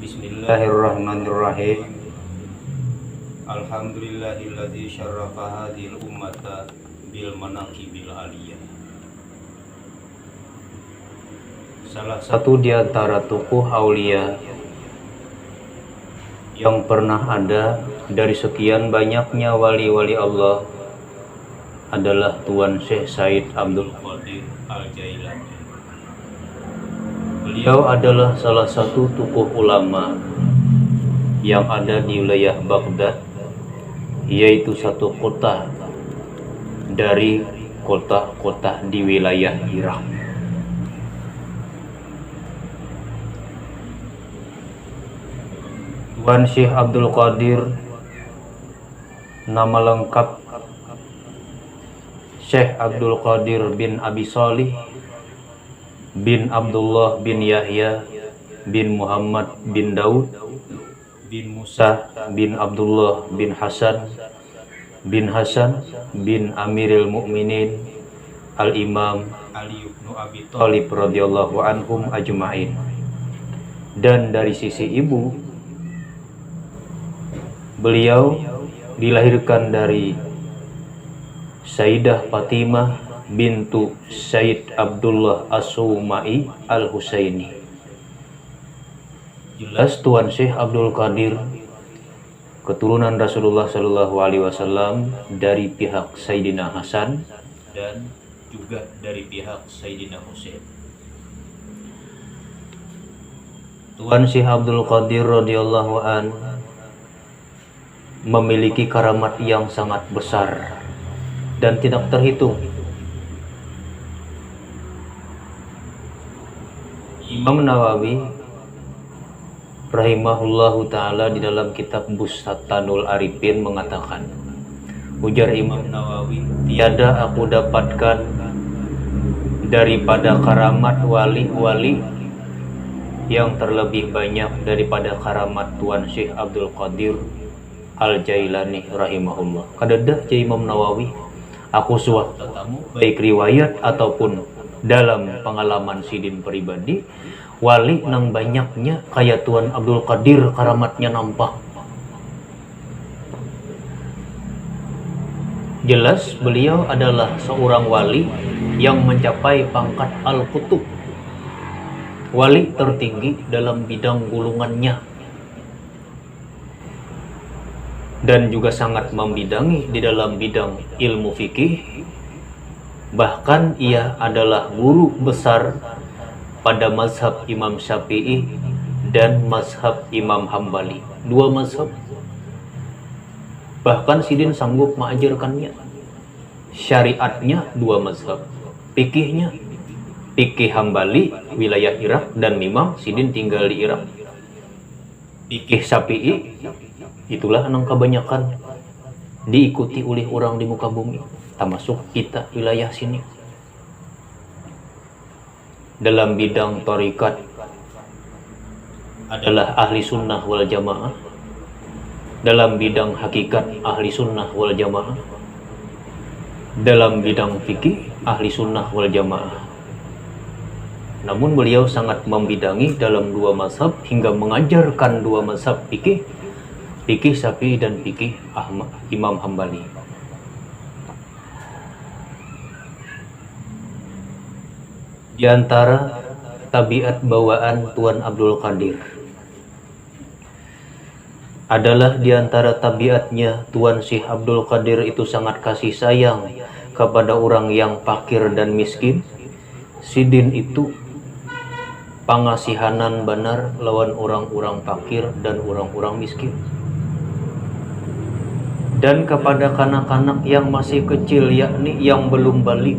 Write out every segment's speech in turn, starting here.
Bismillahirrahmanirrahim. Alhamdulillahilladzi syarrafa hadhil ummata bil manaqibil aliyah. Salah satu di antara tokoh aulia yang pernah ada dari sekian banyaknya wali-wali Allah adalah Tuan Syekh Said Abdul Qadir Al-Jailani. Beliau adalah salah satu tokoh ulama yang ada di wilayah Baghdad, yaitu satu kota dari kota-kota di wilayah Irak. Tuan Syekh Abdul Qadir, nama lengkap Syekh Abdul Qadir bin Abi Shalih bin Abdullah bin Yahya bin Muhammad bin Daud bin Musa bin Abdullah bin Hasan bin Amiril Mukminin Al-Imam Ali bin Abi Thalib radhiyallahu anhum ajma'in. Dan dari sisi ibu, beliau dilahirkan dari Sayyidah Fatimah bintu Sayyid Abdullah As-Sumai Al-Husaini. Jelas Tuan Syekh Abdul Qadir keturunan Rasulullah Shallallahu Alaihi Wasallam dari pihak Sayyidina Hasan dan juga dari pihak Sayyidina Husain. Tuan Syekh Abdul Qadir radhiyallahu an memiliki karamat yang sangat besar dan tidak terhitung. Imam Nawawi rahimahullahu ta'ala di dalam kitab Bustatanul Arifin mengatakan, ujar Imam Nawawi, tiada aku dapatkan daripada karamat wali-wali yang terlebih banyak daripada karamat Tuan Syekh Abdul Qadir Al-Jailani rahimahullah. Kadada ja Imam Nawawi, aku suah tetamu baik riwayat ataupun dalam pengalaman sidin pribadi, wali nang banyaknya kayak Tuan Abdul Qadir karamatnya nampak. Jelas beliau adalah seorang wali yang mencapai pangkat Al-Qutub, wali tertinggi dalam bidang gulungannya, dan juga sangat membidangi di dalam bidang ilmu fikih. Bahkan ia adalah guru besar pada mazhab Imam Syafi'i dan mazhab Imam Hambali. Dua mazhab. Bahkan sidin sanggup mengajarkannya. Syariatnya dua mazhab. Fikihnya fikih Hambali wilayah Irak dan Imam sidin tinggal di Irak. Fikih Syafi'i itulah yang kebanyakan diikuti oleh orang di muka bumi, termasuk kita wilayah sini. Dalam bidang thariqat adalah ahli sunnah wal jamaah, dalam bidang hakikat ahli sunnah wal jamaah, dalam bidang fikih ahli sunnah wal jamaah. Namun beliau sangat membidangi dalam dua mazhab hingga mengajarkan dua mazhab fikih, fikih Syafi'i dan fikih Imam Hambali. Di antara tabiat bawaan Tuan Abdul Qadir adalah di antara tabiatnya Tuan Syekh Abdul Qadir itu sangat kasih sayang kepada orang yang fakir dan miskin. Sidin itu pangasihanan benar lawan orang-orang fakir dan orang-orang miskin. Dan kepada kanak-kanak yang masih kecil, yakni yang belum balik,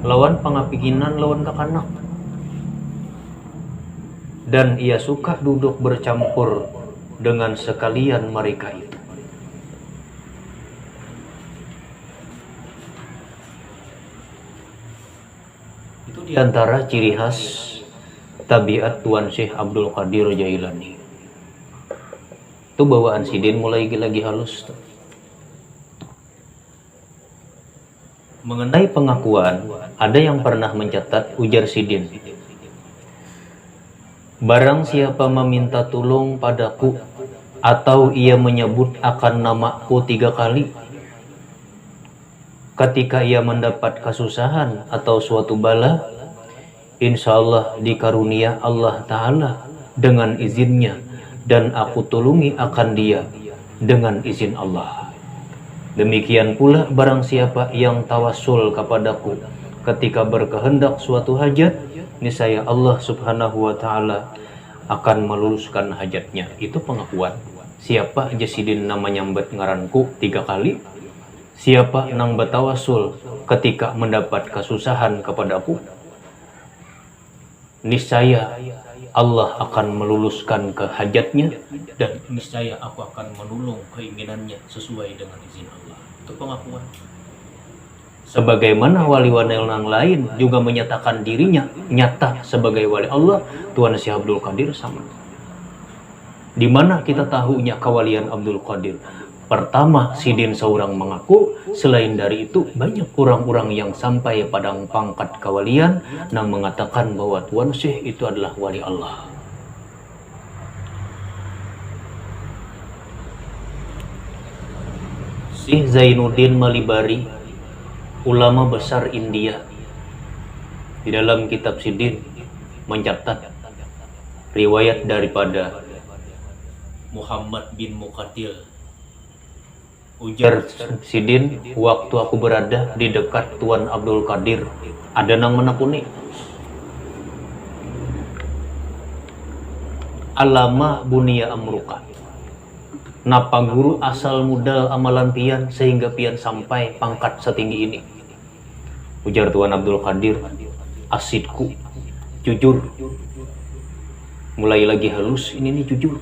lawan pangapikinan lawan kakanak. Dan ia suka duduk bercampur dengan sekalian mereka itu. Itu diantara ciri khas tabiat Tuan Syekh Abdul Qadir Jailani. Itu bawaan sidin mulai lagi halus tuh. Mengenai pengakuan, ada yang pernah mencatat, ujar sidin, Barang siapa meminta tolong padaku atau ia menyebut akan namaku 3 kali ketika ia mendapat kesusahan atau suatu bala, insya Allah dikarunia Allah Ta'ala dengan izinnya, dan aku tolongi akan dia dengan izin Allah. Demikian pula barang siapa yang tawassul kepadaku ketika berkehendak suatu hajat, niscaya Allah Subhanahu wa Ta'ala akan meluluskan hajatnya. Itu pengakuan. Siapa jasidin namanya nyambet ngaranku 3 kali, siapa nang bertawassul ketika mendapat kesusahan kepadaku, niscaya Allah akan meluluskan ke hajatnya, dan niscaya aku akan menolong keinginannya sesuai dengan izin Allah. Itu pengakuan. Sebagaimana wali-wali yang lain juga menyatakan dirinya nyata sebagai wali Allah, Tuan Syekh Abdul Qadir sama. Di mana kita tahunya kewalian Abdul Qadir? Pertama, sidin seorang mengaku. Selain dari itu, banyak orang-orang yang sampai pada pangkat kewalian yang mengatakan bahwa Tuan Syekh itu adalah wali Allah. Syekh Zainuddin Malibari, ulama besar India, di dalam kitab sidin mencatat riwayat daripada Muhammad bin Muqatil. Ujar sidin, waktu aku berada di dekat Tuan Abdul Qadir, ada nang menekuni. Alama bunia amruka. Napa guru asal modal amalan pian sehingga pian sampai pangkat setinggi ini? Ujar Tuan Abdul Qadir, asidku, jujur. Mulai lagi halus, ini nih jujur.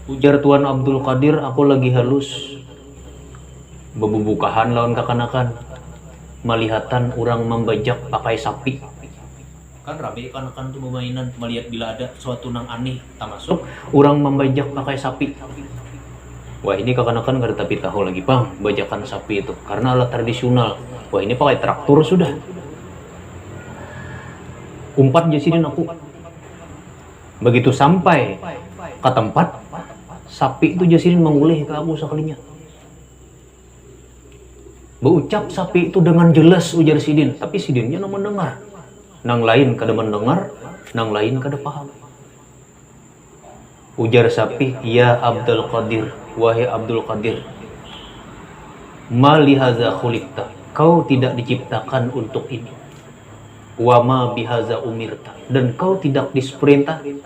Ujar Tuan Abdul Qadir, aku lagi halus. Bebubukahan lawan kakanakan. Melihatan orang membajak pakai sapi. Kan rabi kanakan tuh mainan melihat bila ada suatu nang aneh, termasuk orang membajak pakai sapi. Wah, ini kakanakan gak ada tapi tahu lagi bang, bajakan sapi itu karena alat tradisional. Wah, ini pakai traktor sudah. Umpat jasidin aku. Begitu sampai ke tempat, sapi itu jasidin mengulih ke aku sekalinya. Berucap sapi itu dengan jelas, ujar sidin, tapi sidinnya nang mendengar. Nang lain kada mendengar, nang lain kada paham. Ujar sapi, ya Abdul Qadir, wahai Abdul Qadir, ma lihaza khuliqta, kau tidak diciptakan untuk ini. Wa ma bihaza umirta, dan kau tidak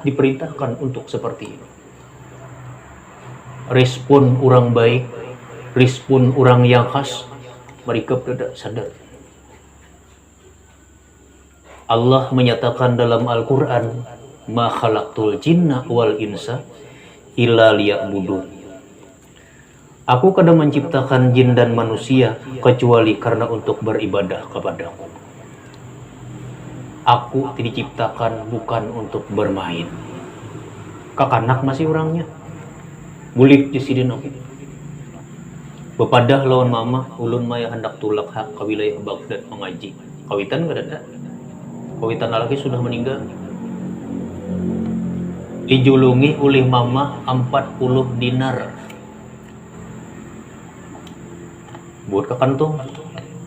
diperintahkan untuk seperti ini. Respon orang baik, respon orang yang khas, mereka tidak sadar. Allah menyatakan dalam Al-Quran, ma khalaqtul jinna wal insa illa liya'budun. Aku kada menciptakan jin dan manusia kecuali karena untuk beribadah kepadaku. Aku diciptakan bukan untuk bermain. Kakanak masih orangnya. Bulik jasidin aku. Bepadah lawan mama, ulun maya hendak tulak hak ke wilayah Baghdad mengaji. Kawitan kada ada. Kawitan laki sudah meninggal. Dijulungi oleh mama 40 dinar. Buat ke kantung.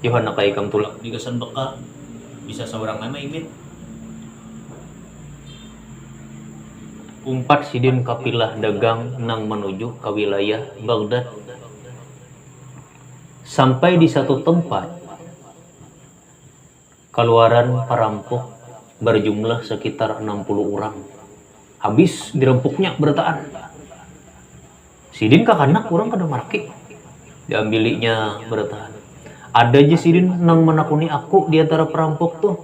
Yohana kay kam tulak digasan beka. Bisa seorang nama imit. Umpat sidin kapilah dagang nang menuju ke wilayah Baghdad. Sampai di satu tempat, keluaran perampok berjumlah sekitar 60 orang. Habis dirempuknya bertaan. Sidin kakanak orang kada marki. Diambilinya bertaan. Ada aja sidin nang menakuni aku di antara perampok tuh.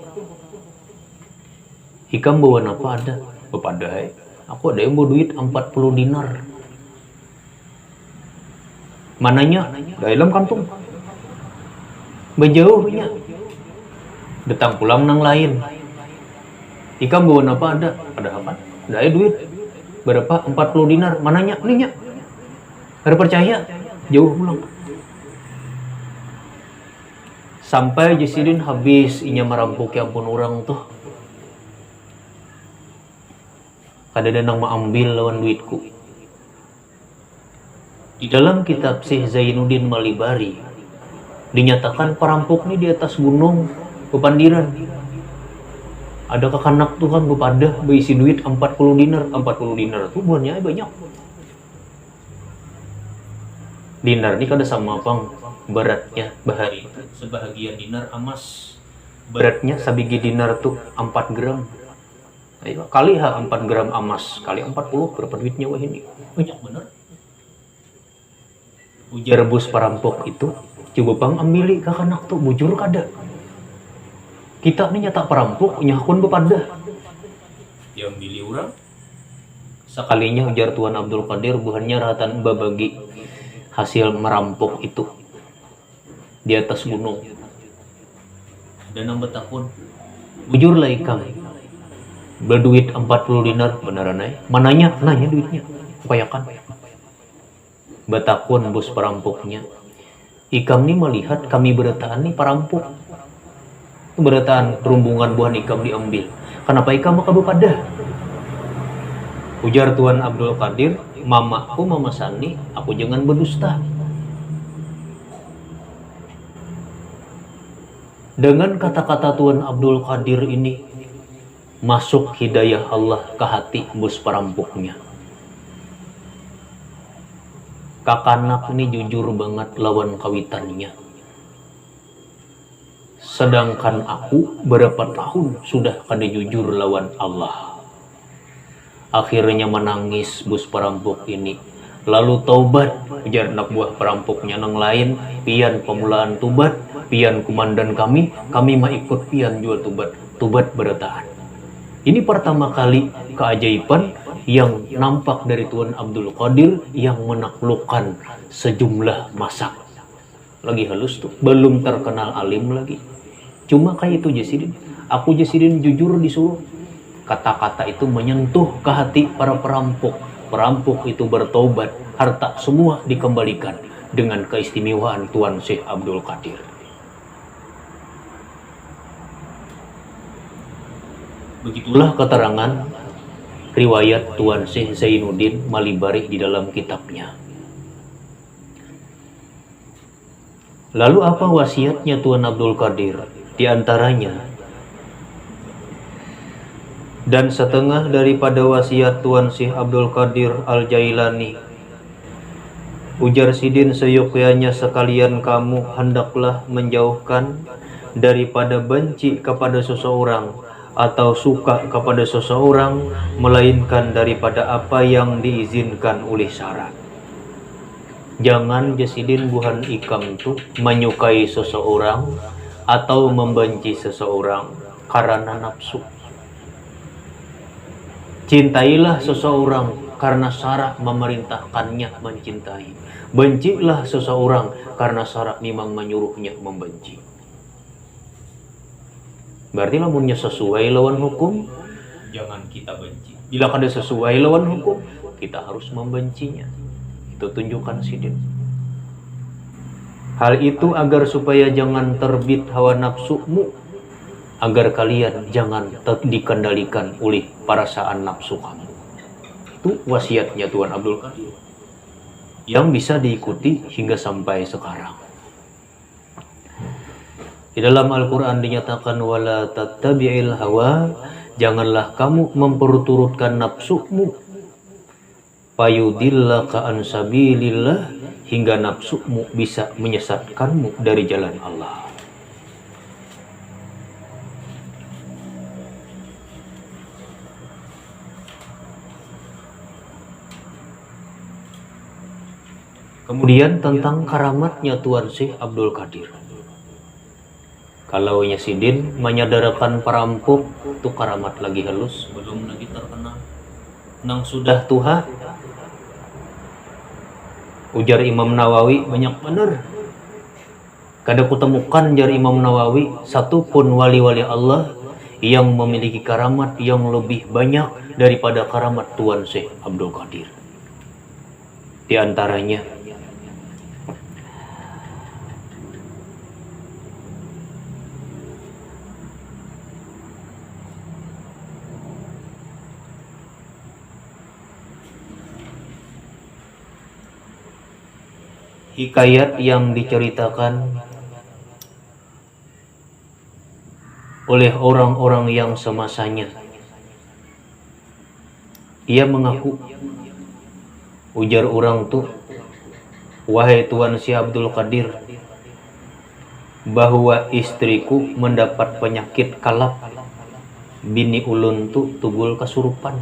Hikam bawa apa ada? Bepadai. Aku ada yang bawa duit 40 dinar. Mananya? Dalam kantung. Bejauhnya. Datang pulang nang lain. Hikam bawa apa ada? Ada apa? Ada duit. Berapa? 40 dinar. Mananya? Ininya. Ada percaya? Jauh pulang. Sampai jasidin habis inya merampok ya ampun orang tuh. kadada nang ambil lawan duitku. Di dalam kitab Syekh Zainuddin Malibari dinyatakan perampok ini di atas gunung Pepandiran. Ada kekanak Tuhan bepada berisi duit 40 dinar. 40 dinar tuh buahnya banyak. Dinar ini kada sama pang beratnya bahari itu sebahagian dinar emas. Beratnya sabigi dinar tuh 4 gram. Ayo kali 4 gram emas kali 40 berapa duitnya wah ini? Banyak bener. Ujar bos perampok itu, coba pang ambil kakanak tuh bujur kada. Kita ini nyata perampok nyakun bepada. Yang milih orang. Sekalinya ujar Tuan Abdul Qadir buhannya ratan babagi hasil merampok itu di atas gunung. Dan nambah takun. Bujur lah ikam. Berduit 40 dinar beneran ay. Mananya? Nanya duitnya. Upayakan. Batakun bos perampoknya. Ikam ini melihat kami beretaan nih perampok. Beretaan rumbungan buah ikam diambil. Kenapa ikam maka bepada? Ujar Tuan Abdul Qadir, mamaku mama Sani, aku jangan berdusta. Dengan kata-kata Tuan Abdul Qadir ini masuk hidayah Allah ke hati bos perampoknya. Kakanak ini jujur banget lawan kawitannya. Sedangkan aku berapa tahun sudah kada jujur lawan Allah. Akhirnya menangis bos perampok ini. Lalu taubat, ujar anak buah perampoknya nang lain, pian pemulaan tubat, pian komandan kami mah ikut pian jual tubat beretaan. Ini pertama kali keajaiban yang nampak dari Tuan Abdul Qadir yang menaklukkan sejumlah masak. Lagi halus tuh, belum terkenal alim lagi. Cuma kayak itu Jasidin. Aku Jasidin jujur disuruh. Kata-kata itu menyentuh ke hati para perampok. Perampok itu bertobat, harta semua dikembalikan dengan keistimewaan Tuan Syekh Abdul Qadir. Begitulah keterangan riwayat Tuan Syekh Zainuddin Malibari di dalam kitabnya. Lalu apa wasiatnya Tuan Abdul Qadir? Di antaranya, dan setengah daripada wasiat Tuan Syekh Abdul Qadir Al-Jailani, ujar Sidin seyogyanya sekalian kamu hendaklah menjauhkan daripada benci kepada seseorang atau suka kepada seseorang, melainkan daripada apa yang diizinkan oleh syarat. Jangan Jasidin buhan ikam tuh menyukai seseorang atau membenci seseorang karena nafsu. Cintailah seseorang karena syarat memerintahkannya mencintai. Bencilah seseorang karena syarat memang menyuruhnya membenci. Berarti lamunnya sesuai lawan hukum, jangan kita benci. Bila kada sesuai lawan hukum, kita harus membencinya. Itu tunjukkan Sidin. Hal itu agar supaya jangan terbit hawa nafsumu, agar kalian jangan dikendalikan oleh perasaan nafsu kamu. Itu wasiatnya Tuan Abdul Qadir yang bisa diikuti hingga sampai sekarang. Di dalam Al-Quran dinyatakan wala tattabi'il hawa, janganlah kamu memperturutkan nafsumu, fayudillaka an sabilillah, hingga nafsumu bisa menyesatkanmu dari jalan Allah. Kemudian tentang karamatnya Tuan Syekh Abdul Qadir. Kalau Sidin menyadarkan perampok itu karamat lagi halus, belum lagi terkenal. Nang sudah Tuhan, ujar Imam Nawawi banyak benar. Kada kutemukan jar Imam Nawawi satu pun wali-wali Allah yang memiliki karamat yang lebih banyak daripada karamat Tuan Syekh Abdul Qadir. Di antaranya hikayat yang diceritakan oleh orang-orang yang semasanya. Ia mengaku, ujar orang tuh, wahai Tuan Syekh Abdul Qadir, bahwa istriku mendapat penyakit kalap, bini ulun tuh tugul kasurupan.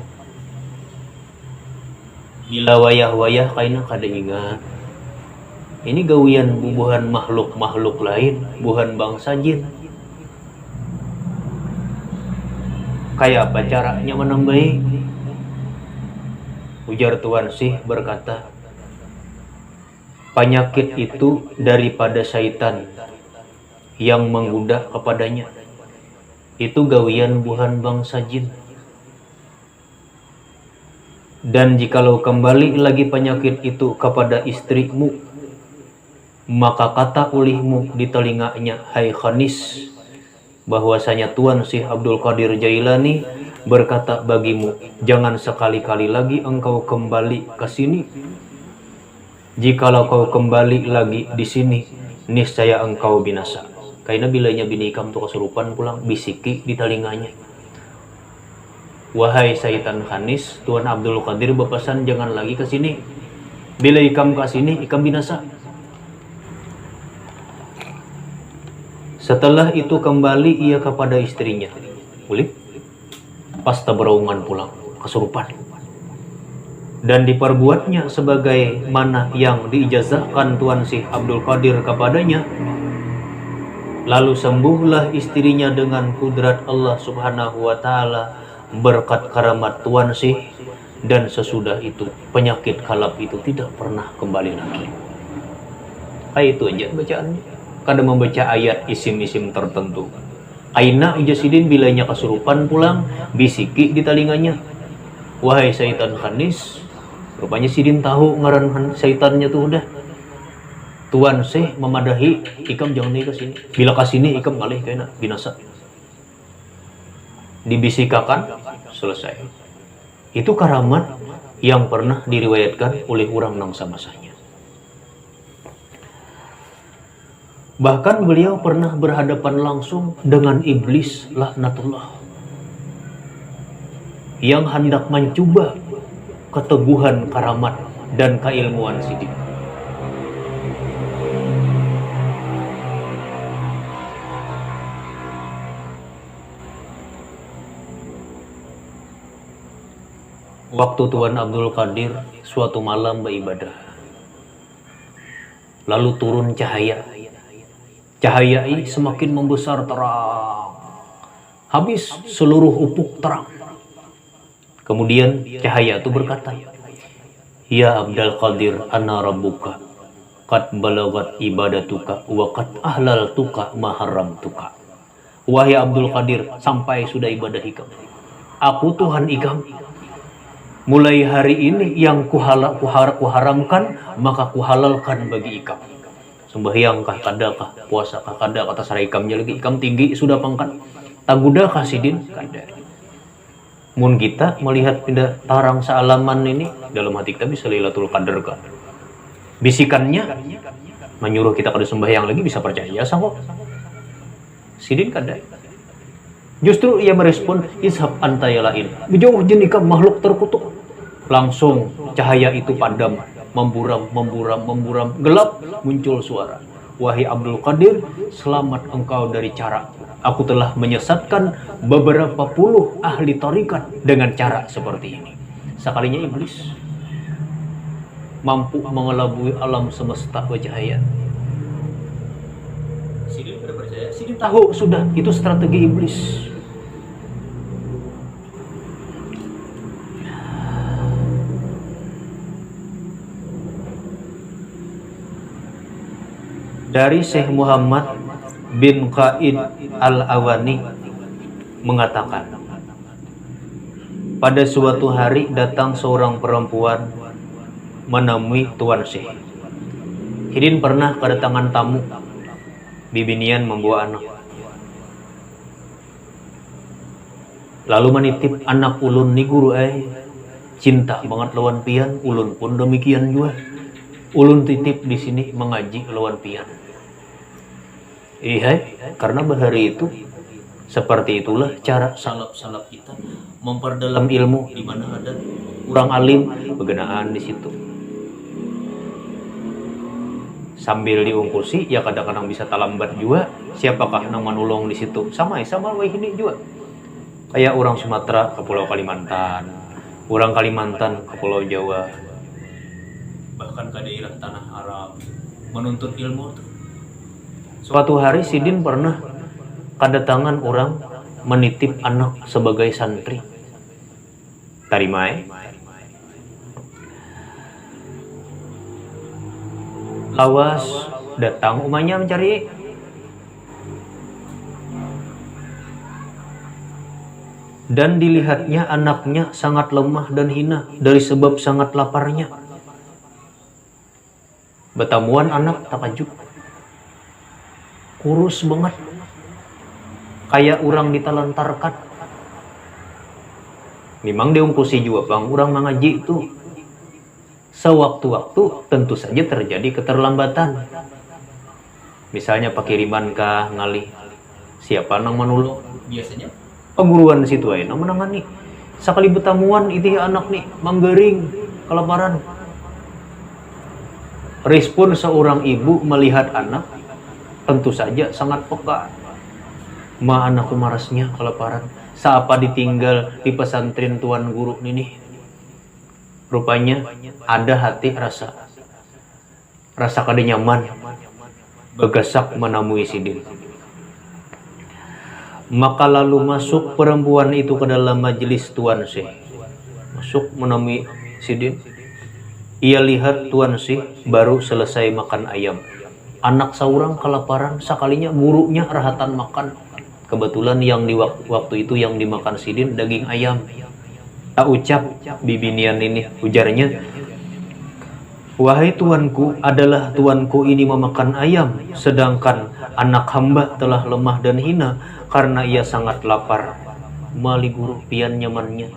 Bila wayah-wayah kaina kada ingat. Ini gawian bubuhan makhluk-makhluk lain, buhan bangsa jin. Kayak apa caranya menambahi? Ujar Tuan Syekh berkata, penyakit itu daripada syaitan yang menggoda kepadanya. Itu gawian buhan bangsa jin. Dan jikalau kembali lagi penyakit itu kepada istrimu, maka kata ulihmu di telinganya, hai Khanis, bahwasanya Tuan Syekh Abdul Qadir Jailani berkata bagimu, jangan sekali-kali lagi engkau kembali ke sini. Jikalau kau kembali lagi di sini, niscaya engkau binasa. Karena bilanya bini ikam tuh kesurupan pulang, bisiki di telinganya, wahai syaitan Khanis, Tuan Abdul Qadir berpesan jangan lagi ke sini. Bila ikam ke sini, ikam binasa. Setelah itu kembali ia kepada istrinya. Ulip, pas terberaungan pulang, kesurupan. Dan diperbuatnya sebagaimana yang diijazahkan Tuan Syekh Abdul Qadir kepadanya. Lalu sembuhlah istrinya dengan kudrat Allah Subhanahu wa Ta'ala berkat karamat Tuan Syekh. Dan sesudah itu penyakit kalap itu tidak pernah kembali lagi. Kayak itu aja bacaannya. Kada membaca ayat isim-isim tertentu. Aina ijasidin bilanya kesurupan pulang, bisiki di telinganya, wahai syaitan Khanis. Rupanya sidin tahu ngaran syaitannya tuh udah. Tuan Syekh memadahi, ikam jangan ke sini. Bila ke sini ikam ngalih kena binasa. Dibisikakan, selesai. Itu karamat yang pernah diriwayatkan oleh orang nang sama-sama. Bahkan beliau pernah berhadapan langsung dengan iblis laknatullah yang hendak mencoba keteguhan karamat dan keilmuan sidin. Waktu Tuan Abdul Qadir suatu malam beribadah, lalu turun cahaya. Cahaya ini semakin membesar terang, habis seluruh ufuk terang. Kemudian cahaya itu berkata, ya Abdul Qadir, ana rabbuka, qad balagat ibadatuka wa qad ahlaltuka ma haramtuka. Wahai Abdul Qadir, sampai sudah ibadah ikam. Aku Tuhan ikam. Mulai hari ini yang kuharamkan, maka kuhalalkan bagi ikam. Sembahyang kah kada kah, puasa kah kada, kata sarai ikamnya lagi, ikam tinggi sudah pangkat. Taguda kasidin kada. Mun kita melihat pindah tarang sealaman ini, dalam hati kita bisa Lailatul Qadar kan. Bisikannya menyuruh kita kada sembahyang lagi, bisa percaya sama. Sidin kada. Justru ia merespon, ishab anta ya lain. Jauh jenika makhluk terkutuk. Langsung cahaya itu padam, memburam, gelap, muncul suara. Wahai Abdul Qadir, selamat engkau dari cara. Aku telah menyesatkan beberapa puluh ahli tarikat dengan cara seperti ini. Sekalinya iblis mampu mengelabui alam semesta bercahaya. Sidin sudah percaya, Sidin tahu sudah itu strategi iblis. Dari Syekh Muhammad bin Qaid Al-Awani mengatakan, pada suatu hari datang seorang perempuan menemui Tuan Syekh. Hidin pernah kedatangan tamu, bibinian membawa anak. Lalu menitip anak ulun ni guru cinta banget lawan pian, ulun pun demikian juga. ulun titip di sini mengaji lawan pian. Iya, karena bahari itu seperti itulah cara salaf-salaf kita memperdalam ilmu, di mana ada kurang alim begenaan di situ. Sambil diungkusi ya kadang-kadang bisa talambat juga. Siapakah nang manulong di situ? Sama weh ini juga. Kayak orang Sumatera ke Pulau Kalimantan, orang Kalimantan ke Pulau Jawa, bahkan ke daerah tanah Arab menuntut ilmu tuh. Suatu hari Sidin pernah kedatangan orang menitip anak sebagai santri. Tarimai. Lawas datang umahnya mencari. Dan dilihatnya anaknya sangat lemah dan hina dari sebab sangat laparnya. Betamuan anak takajub. Kurus banget. Kayak orang ditelantarkan. Memang diungkusi juga bang, orang mengaji itu. Sewaktu-waktu tentu saja terjadi keterlambatan. Misalnya pakiriman kah ngalih siapa nang manulung biasanya peguruan situ aja nang menangani. Sakali betamuan itu anak nih manggering kelaparan. Respon seorang ibu melihat anak tentu saja sangat peka. Ma anakku marasnya kelaparan. Saapa ditinggal di pesantren tuan guru ini. Rupanya ada hati rasa kada nyaman begasak menamui Sidin. Maka lalu masuk perempuan itu ke dalam majelis Tuan Syekh. Masuk menemui Sidin. Ia lihat Tuan Syekh baru selesai makan ayam. Anak seorang kelaparan, sekalinya gurunya rahatan makan. Kebetulan yang di waktu itu yang dimakan Sidin daging ayam. Tak ucap bibinian ini, ujarnya, wahai tuanku, adalah tuanku ini memakan ayam, sedangkan anak hamba telah lemah dan hina karena ia sangat lapar. Mali guru pian nyamannya,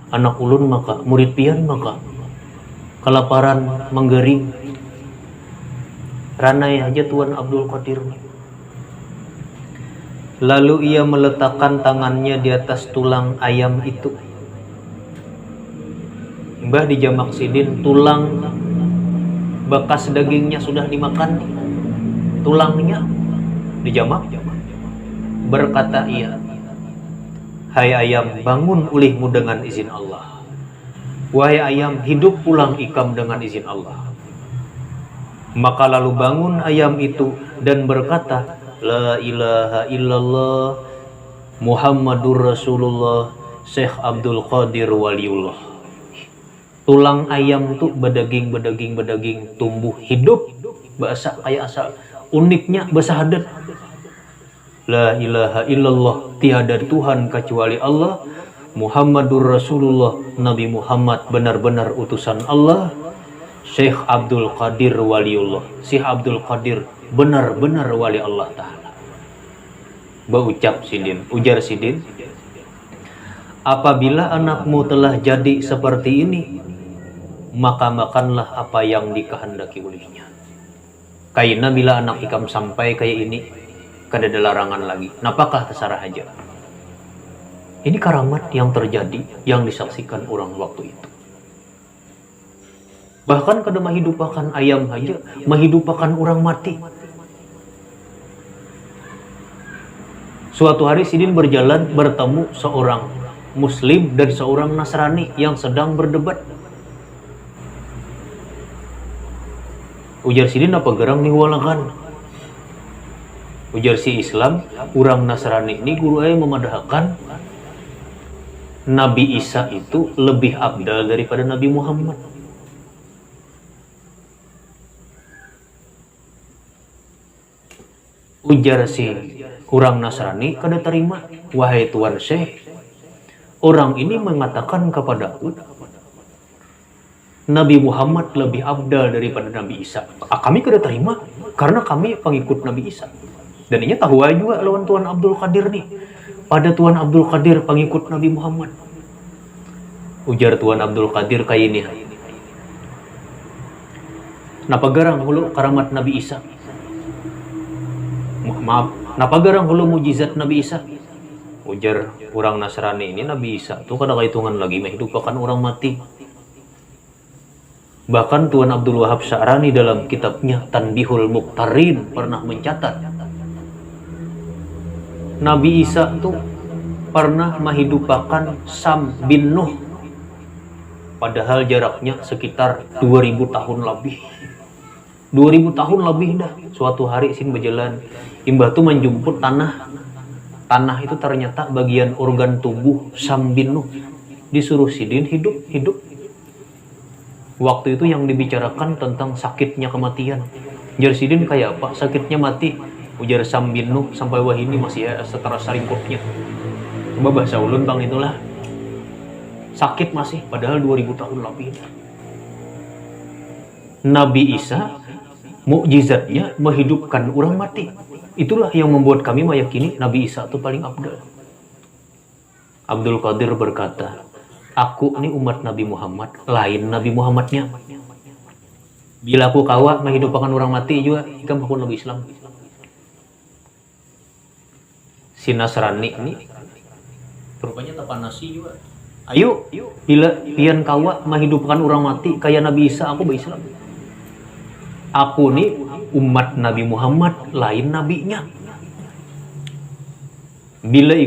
anak ulun maka murid pian maka kelaparan menggering. Ranai aja Tuan Abdul Qadir. Lalu ia meletakkan tangannya di atas tulang ayam itu. Mbah dijamak Sidin, tulang bekas dagingnya sudah dimakan, tulangnya dijamak. Berkata ia, hai ayam, bangun ulihmu dengan izin Allah. Wahai ayam, hidup pulang ikam dengan izin Allah. Maka lalu bangun ayam itu dan berkata, la ilaha illallah Muhammadur Rasulullah Syekh Abdul Qadir Waliullah. Tulang ayam tuh bedaging tumbuh hidup, bahasa kayak asal uniknya bersyahadat la ilaha illallah, tiada Tuhan kecuali Allah, Muhammadur Rasulullah, Nabi Muhammad benar-benar utusan Allah, Syekh Abdul Qadir Waliullah, Syekh Abdul Qadir benar-benar wali Allah Ta'ala. Berucap Sidin, ujar Sidin, apabila anakmu telah jadi seperti ini, maka makanlah apa yang dikehendaki olehnya. Kaina bila anak ikam sampai kayak ini, kada ada larangan lagi. Napakah terserah aja. Ini karamat yang terjadi, yang disaksikan orang waktu itu. Bahkan kada menghidupakan ayam aja, menghidupakan orang mati. Suatu hari Sidin berjalan bertemu seorang Muslim dan seorang Nasrani yang sedang berdebat. Ujar Sidin, apa gerang nih walakan? Ujar si Islam, orang Nasrani ini guru ayah memadahkan Nabi Isa itu lebih abdal daripada Nabi Muhammad. Ujar si orang Nasrani, kada terima, wahai Tuan Syekh, orang ini mengatakan kepadaku Nabi Muhammad lebih abdal daripada Nabi Isa. Kami kada terima karena kami pengikut Nabi Isa. Dan ini tahu aja juga lawan Tuan Abdul Qadir nih. Pada Tuan Abdul Qadir pengikut Nabi Muhammad. Ujar Tuan Abdul Qadir kayak ini. Napa garang hulu karamat Nabi Isa? Maaf, napa garang hulu mujizat Nabi Isa? Ujar orang Nasrani ini, Nabi Isa tuh kada kahitungan lagi menghidupakan orang mati. Bahkan Tuan Abdul Wahab Sya'rani dalam kitabnya Tanbihul Muqtarin pernah mencatat Nabi Isa tuh pernah menghidupakan Sam bin Nuh, padahal jaraknya sekitar 2000 tahun lebih. 2000 tahun lebih dah. Suatu hari sin berjalan, imbah tuh menjemput tanah. Tanah itu ternyata bagian organ tubuh Sam bin Nuh. Disuruh sidin hidup. Waktu itu yang dibicarakan tentang sakitnya kematian. Ujar sidin kayak apa? Sakitnya mati. Ujar Sam bin Nuh, sampai wah ini masih ya setara saringkutnya. Coba bahasa ulun bang itulah. Sakit masih, padahal 2000 tahun lebih. Nabi Isa mukjizatnya menghidupkan orang mati. Itulah yang membuat kami meyakini Nabi Isa itu paling abdal. Abdul Qadir berkata, aku ini umat Nabi Muhammad, lain Nabi Muhammadnya. Bila aku kawa menghidupkan orang mati juga, ikam aku Nabi Islam. Si Nasrani ini rupanya tapan nasi juga. Ayo, bila pian kawa menghidupkan orang mati kayak Nabi Isa, aku berislam. Aku nih umat Nabi Muhammad, lain nabinya. Bila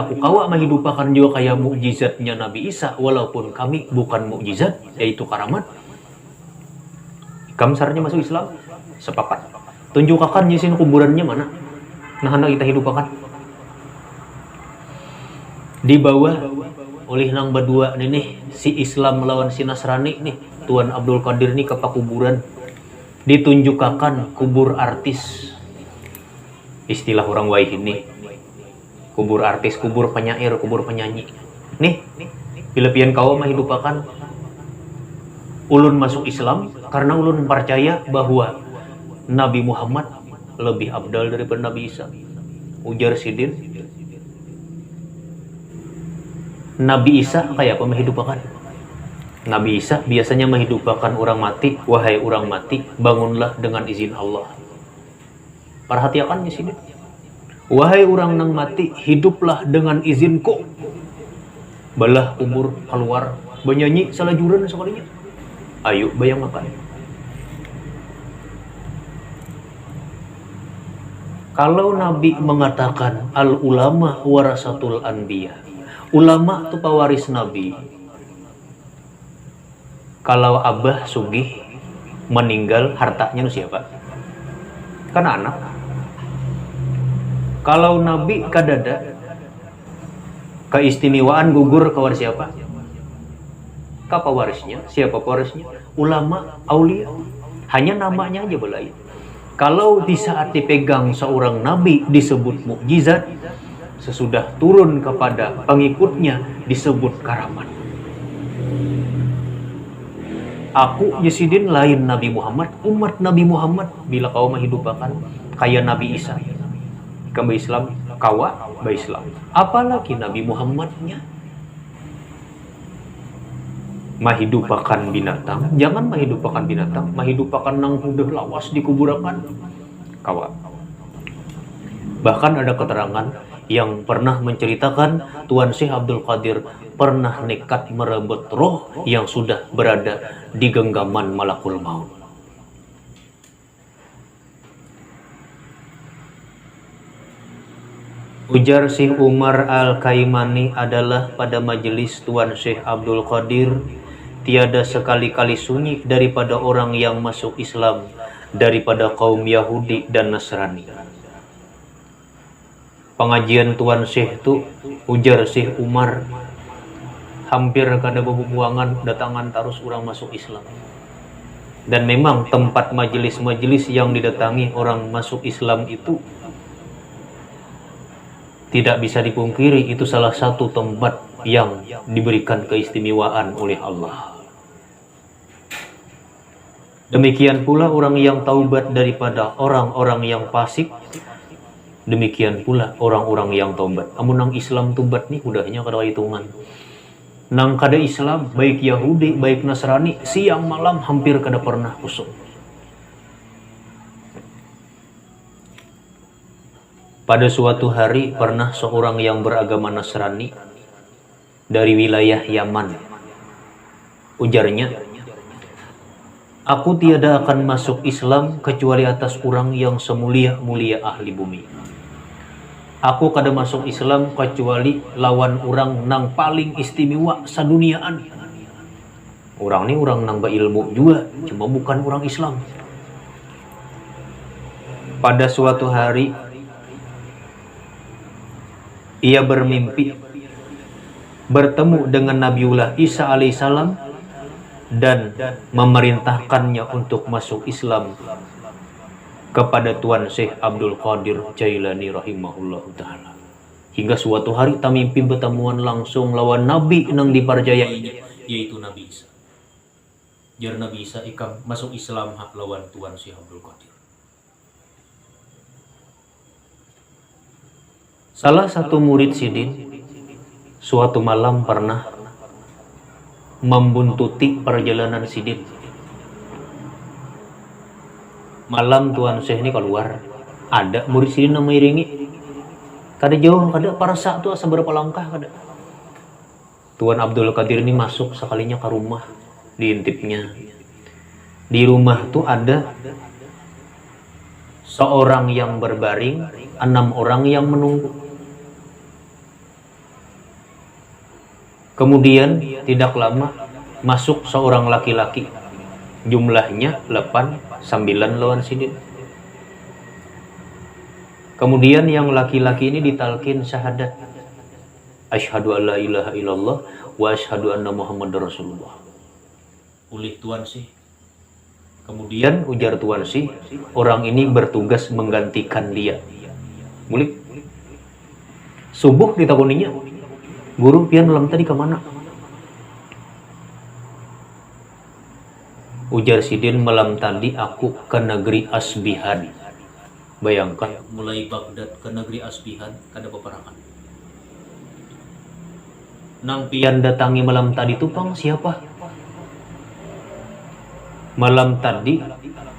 aku kawa menghidupkan juga kayak mukjizatnya Nabi Isa, walaupun kami bukan mukjizat, yaitu karamat. Ikam sarnya masuk Islam, sepakat. Tunjukkan nyisin kuburannya mana. Nah, hendak kita hidupkan. Di bawah oleh nang berdua nih si Islam melawan si Nasrani nih, Tuan Abdul Qadir nih ke kuburan. Ditunjukkan kubur artis. Istilah orang waih ini. Kubur artis, kubur penyair, kubur penyanyi. Nih, bila pian kau menghidupakan ulun masuk Islam karena ulun percaya bahwa Nabi Muhammad lebih abdal daripada Nabi Isa. Ujar sidin, Nabi Isa kayak apa menghidupakan? Nabi Isa biasanya menghidupakan orang mati. Wahai orang mati, bangunlah dengan izin Allah. Perhatikan di sini. Wahai orang nang mati, hiduplah dengan izinku. Balah kubur keluar, benyanyi salajuran sekalinya. Ayo bayang makan. Kalau Nabi mengatakan al ulama warasatul anbiya, ulama itu pewaris Nabi. Kalau abah sugih meninggal, hartanya siapa? Kan anak. Kalau Nabi kadada, keistimewaan gugur ke waris siapa? Ke pewarisnya. Siapa pewarisnya? Ulama, aulia. Hanya namanya aja belain. Kalau di saat dipegang seorang Nabi disebut mukjizat, sesudah turun kepada pengikutnya disebut karamat. Aku Yesidin lain Nabi Muhammad, umat Nabi Muhammad. Bila kau menghidupakan kayak Nabi Isa, kamu Islam, kawa Islam. Apalagi Nabi Muhammadnya. Menghidupakan binatang, jangan menghidupakan binatang, menghidupakan nang udah lawas dikuburakan. Kawa. Bahkan ada keterangan yang pernah menceritakan Tuan Syekh Abdul Qadir pernah nekat merebut roh yang sudah berada di genggaman malakul maut. Ujar Syekh Umar Al-Kaimani adalah pada majelis Tuan Syekh Abdul Qadir, tiada sekali-kali sunyi daripada orang yang masuk Islam daripada kaum Yahudi dan Nasrani. Pengajian Tuan Syekh itu, ujar Syekh Umar, hampir kada bebuangan datangan terus orang masuk Islam. Dan memang tempat majelis-majelis yang didatangi orang masuk Islam itu tidak bisa dipungkiri, itu salah satu tempat yang diberikan keistimewaan oleh Allah. Demikian pula orang yang taubat daripada orang-orang yang fasik. Demikian pula orang-orang yang taubat. Amun nang Islam taubat nih udahnya kada hitungan. Nang kada Islam, baik Yahudi, baik Nasrani, siang malam hampir kada pernah kosong. Pada suatu hari pernah seorang yang beragama Nasrani dari wilayah Yaman. Ujarnya, "Aku tiada akan masuk Islam kecuali atas orang yang semulia-mulia ahli bumi. Aku kada masuk Islam kecuali lawan orang nang paling istimewa saduniaan. Orang ini orang nang berilmu juga, cuma bukan orang Islam." Pada suatu hari ia bermimpi bertemu dengan Nabiullah Isa alaihissalam dan memerintahkannya untuk masuk Islam kepada Tuan Syekh Abdul Qadir Jailani rahimahullah ta'ala. Hingga suatu hari tak mimpi bertemuan langsung lawan Nabi yang dipercayainya, yaitu Nabi Isa. Jar Nabi Isa ikam masuk Islam hak lawan Tuan Syekh Abdul Qadir. Salah satu murid Sidin suatu malam pernah membuntuti perjalanan Sidin. Malam Tuan Syekh ini keluar, ada murid Sidin yang mengiringi. Kada jauh, kada parasa tu asa berapa langkah kada. Tuan Abdul Qadir ini masuk sekalinya ke rumah, diintipnya. Di rumah tu ada seorang yang berbaring, 6 orang yang menunggu. Kemudian tidak lama masuk seorang laki-laki, jumlahnya 8, 9 lawan Sidin. Kemudian yang laki-laki ini ditalkin syahadat, asyhadu alla ilaha illallah wa asyhadu anna muhammadar rasulullah. Oleh Tuan Syekh. Kemudian ujar Tuan Syekh, orang ini bertugas menggantikan dia. Mulai subuh ditakuninya, "Guru, pian malam tadi kemana?" Ujar Sidin, "Malam tadi aku ke negeri Asbihan." Bayangkan, mulai Baghdad ke negeri Asbihan, kada peperangan. Nang pian datangi malam tadi tu pang siapa? Malam tadi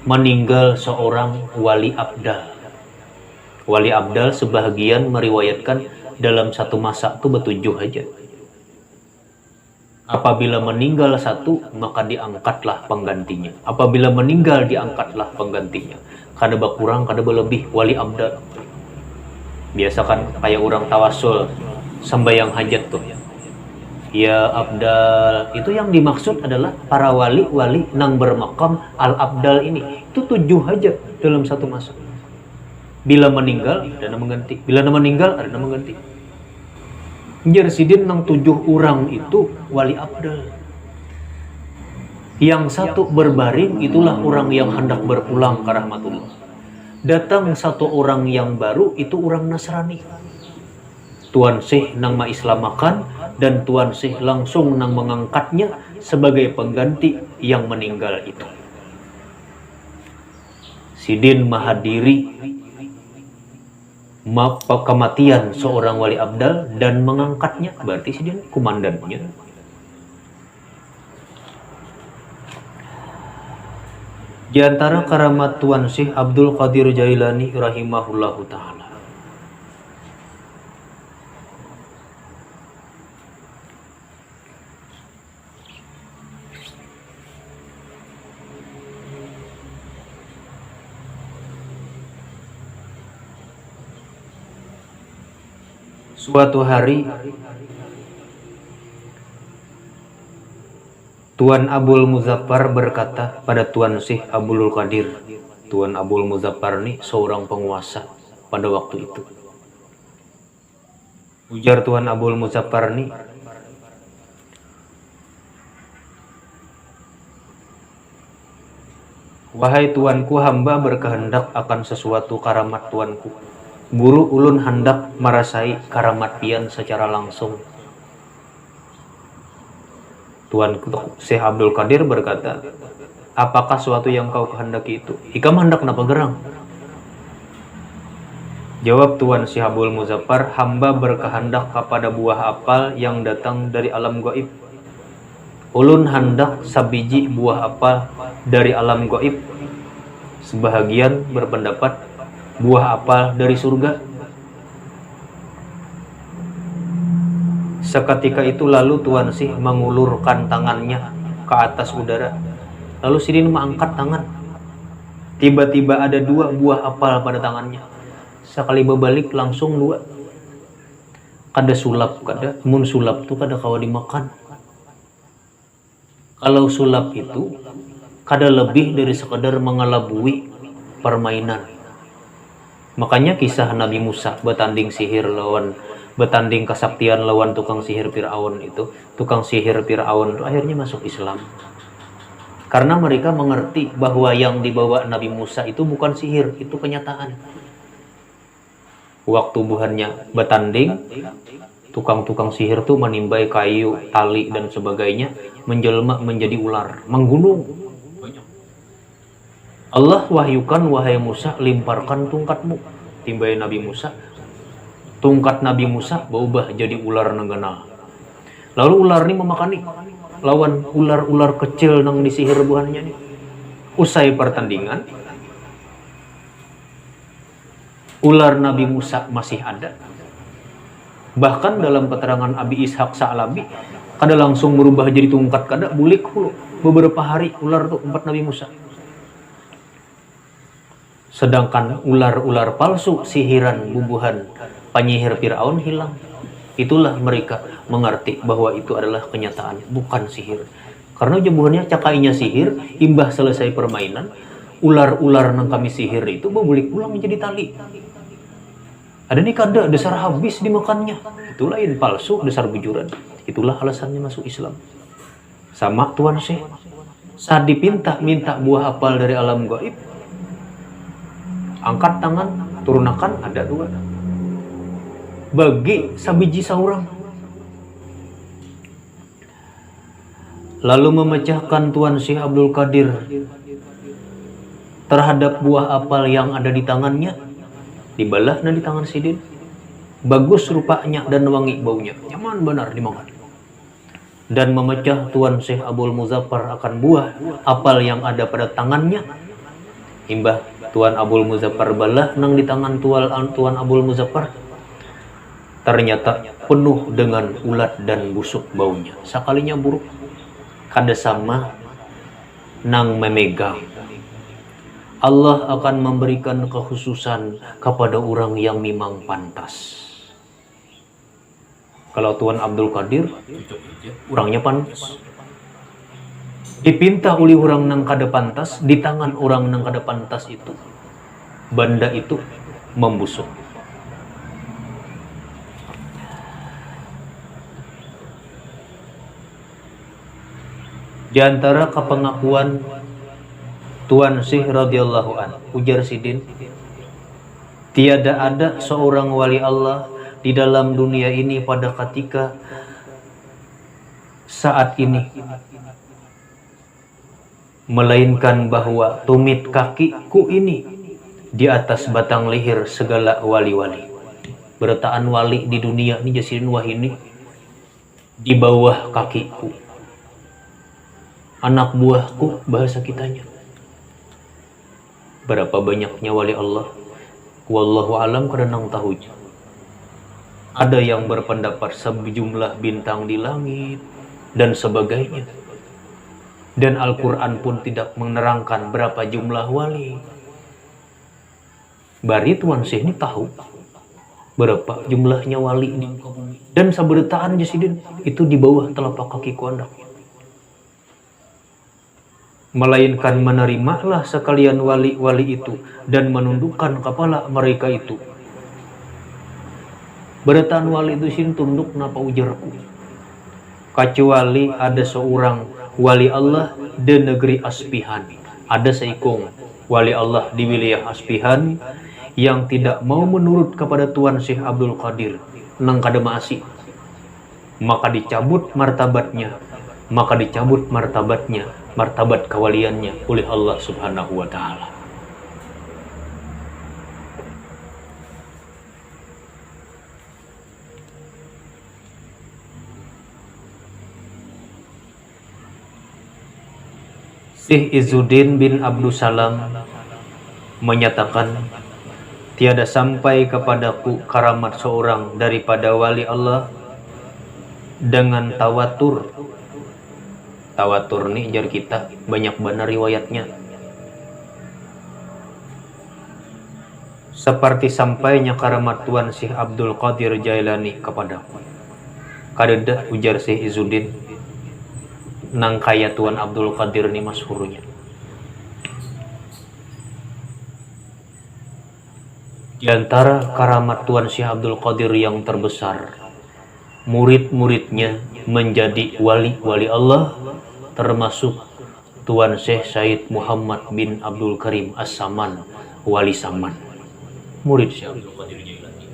meninggal seorang wali abdal. Wali abdal sebahagian meriwayatkan dalam satu masa itu bertujuh aja. Apabila meninggal satu, maka diangkatlah penggantinya. Apabila meninggal, diangkatlah penggantinya. Kada berkurang, kada berlebih wali abdal. Biasa kan kayak orang tawasul sembahyang hajat tuh. Ya abdal, itu yang dimaksud adalah para wali-wali nang bermakam al-abdal ini. Itu 7 aja dalam satu masa. Bila meninggal, ada yang mengganti. Bila meninggal, ada yang mengganti. Jar Sidin nang 7 orang itu wali abdal. Yang satu berbaring, itulah orang yang hendak berpulang ke rahmatullah. Datang satu orang yang baru, itu orang Nasrani. Tuan Syekh nang maislamakan dan Tuan Syekh langsung nang mengangkatnya sebagai pengganti yang meninggal itu. Sidin menghadiri kematian seorang wali abdal dan mengangkatnya, berarti Sidin komandannya. Di antara karamat Tuan Syekh Abdul Qadir Jailani rahimahullahu ta'ala, suatu hari Tuan Abul Muzaffar berkata pada Tuan Syekh Abdul Qadir. Tuan Abul Muzaffar ini seorang penguasa pada waktu itu. Ujar Tuan Abul Muzaffar ini, "Wahai tuanku, hamba berkehendak akan sesuatu karamat tuanku. Guru ulun hendak merasai karamat pian secara langsung." Tuan Syekh Abdul Qadir berkata, "Apakah suatu yang kau kehendaki itu? Ikam hendak napa gerang?" Jawab Tuan Syekh Abdul Muzaffar, "Hamba berkehendak kepada buah apal yang datang dari alam gaib. Ulun hendak sabiji buah apal dari alam gaib. Sebahagian berpendapat buah apal dari surga, Seketika itu lalu Tuan Syih mengulurkan tangannya ke atas udara. Lalu Sidin mengangkat tangan. Tiba-tiba ada 2 buah apal pada tangannya. Sekali berbalik langsung 2. Kada sulap, kada mun sulap tuh kada kawa dimakan. Kalau sulap itu kada lebih dari sekedar mengelabui permainan. Makanya kisah Nabi Musa bertanding kesaktian lawan tukang sihir Fir'aun itu, tukang sihir Fir'aun itu akhirnya masuk Islam. Karena mereka mengerti bahwa yang dibawa Nabi Musa itu bukan sihir, itu kenyataan. Waktu buhannya bertanding, tukang-tukang sihir tuh menimbai kayu, tali dan sebagainya, menjelma menjadi ular, menggunung. Allah wahyukan, wahai Musa, limparkan tungkatmu. Timbai Nabi Musa. Tungkat Nabi Musa berubah jadi ular nenggena. Lalu ular ini memakani lawan ular-ular kecil nang disihir buhannya nih. Usai pertandingan, ular Nabi Musa masih ada. Bahkan dalam keterangan Abi Ishaq Sa'labi, kada langsung berubah jadi tungkat, kada bulik hulu. Beberapa hari ular tuh 4 Nabi Musa. Sedangkan ular-ular palsu sihiran bubuhan penyihir Fir'aun hilang. Itulah mereka mengerti bahwa itu adalah kenyataan, bukan sihir. Karena jebuhannya cakainya sihir, imbah selesai permainan, ular-ular nang kami sihir itu berbulik pulang menjadi tali. Ada nih kada dasar habis dimakannya. Itu lain palsu, dasar bujuran. Itulah alasannya masuk Islam. Sama Tuan Syekh. Saat minta buah apal dari alam gaib, angkat tangan, turunakan, ada 2. Bagi sabiji saurang. Lalu memecahkan Tuan Syekh Abdul Qadir terhadap buah apal yang ada di tangannya. Dibalah di tangan Sidin. Bagus rupanya dan wangi baunya. Nyaman benar dimakan. Dan memecah Tuan Syekh Abdul Muzaffar akan buah apal yang ada pada tangannya. Imbah Tuan Abdul Muzaffar balah nang di tangan Tuan Abdul Muzaffar. Ternyata penuh dengan ulat dan busuk baunya. Sekalinya buruk. Kada sama nang memegang. Allah akan memberikan kekhususan kepada orang yang memang pantas. Kalau Tuan Abdul Qadir, orangnya pantas. Dipinta oleh orang nang kada pantas, di tangan orang nang kada pantas itu, benda itu membusuk. Di antara kepengakuan Tuan Syekh radhiyallahu an, ujar Sidin, tiada ada seorang wali Allah di dalam dunia ini pada ketika saat ini, melainkan bahwa tumit kakiku ini di atas batang leher segala wali-wali. Bertaan wali di dunia ini Jasidin Wahini di bawah kakiku. Anak buahku bahasa kitanya. Berapa banyaknya wali Allah? Wallahu alam karena tahu. Ada yang berpendapat sejumlah bintang di langit dan sebagainya. Dan Al-Quran pun tidak menerangkan berapa jumlah wali. Bari Tuan Syekh ini tahu berapa jumlahnya wali di muka bumi. Dan saberitaan Jasidin itu di bawah telapak kaki kuandak. Melainkan menerimalah sekalian wali-wali itu dan menundukkan kepala mereka itu. Beritaan wali itu sin tunduk napa ujarku. Kecuali ada seorang wali Allah di negeri Aspihan. Ada seikung wali Allah di wilayah Aspihan yang tidak mau menurut kepada Tuan Syekh Abdul Qadir nang kada maasi. Maka dicabut martabatnya, martabat kewaliannya oleh Allah Subhanahu wa taala. Syekh Izzuddin bin Abdul Salam menyatakan, tiada sampai kepadaku karamat seorang daripada wali Allah dengan tawatur. Tawatur nih jar kita banyak benar riwayatnya. Seperti sampainya karamat Tuan Syekh Abdul Qadir Jailani kepadaku. Kadeda ujar Syekh Izzuddin, nang kaya Tuan Abdul Qadir ni masyhurnya. Di antara karamat Tuan Syekh Abdul Qadir yang terbesar, murid-muridnya menjadi wali-wali Allah, termasuk Tuan Syekh Said Muhammad bin Abdul Karim As-Saman, wali Saman, murid Syekh Abdul Qadir Jailani.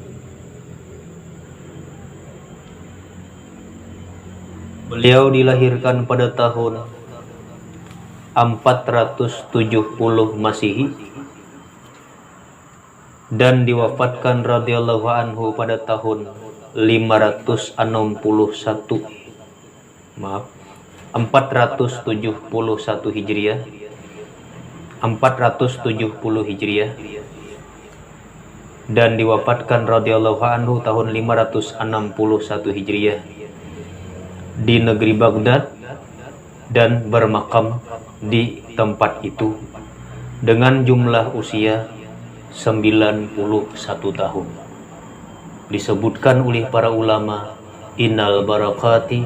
Beliau dilahirkan pada tahun 470 Masehi dan diwafatkan radhiyallahu anhu pada tahun 561 471 Hijriah 470 Hijriah dan diwafatkan radhiyallahu anhu tahun 561 Hijriah di negeri Baghdad dan bermakam di tempat itu dengan jumlah usia 91 tahun. Disebutkan oleh para ulama, innal barakati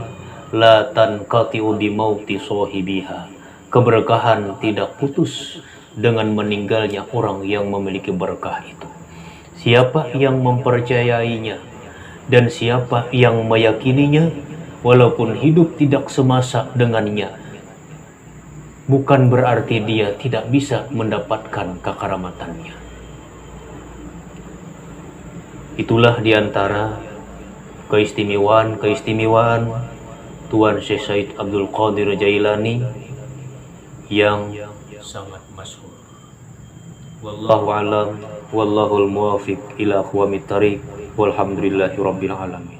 la tanqati'u bi mauti sahibiha. Keberkahan tidak putus dengan meninggalnya orang yang memiliki berkah itu. Siapa yang mempercayainya dan siapa yang meyakininya, walaupun hidup tidak semasa dengannya, bukan berarti dia tidak bisa mendapatkan kekaramatannya. Itulah diantara keistimewaan Tuan Syekh Said Abdul Qadir Jailani yang sangat masyhur. Wallahu a'lam, wallahul muwaffiq ila aqwamit thariq, walhamdulillahi rabbil alamin.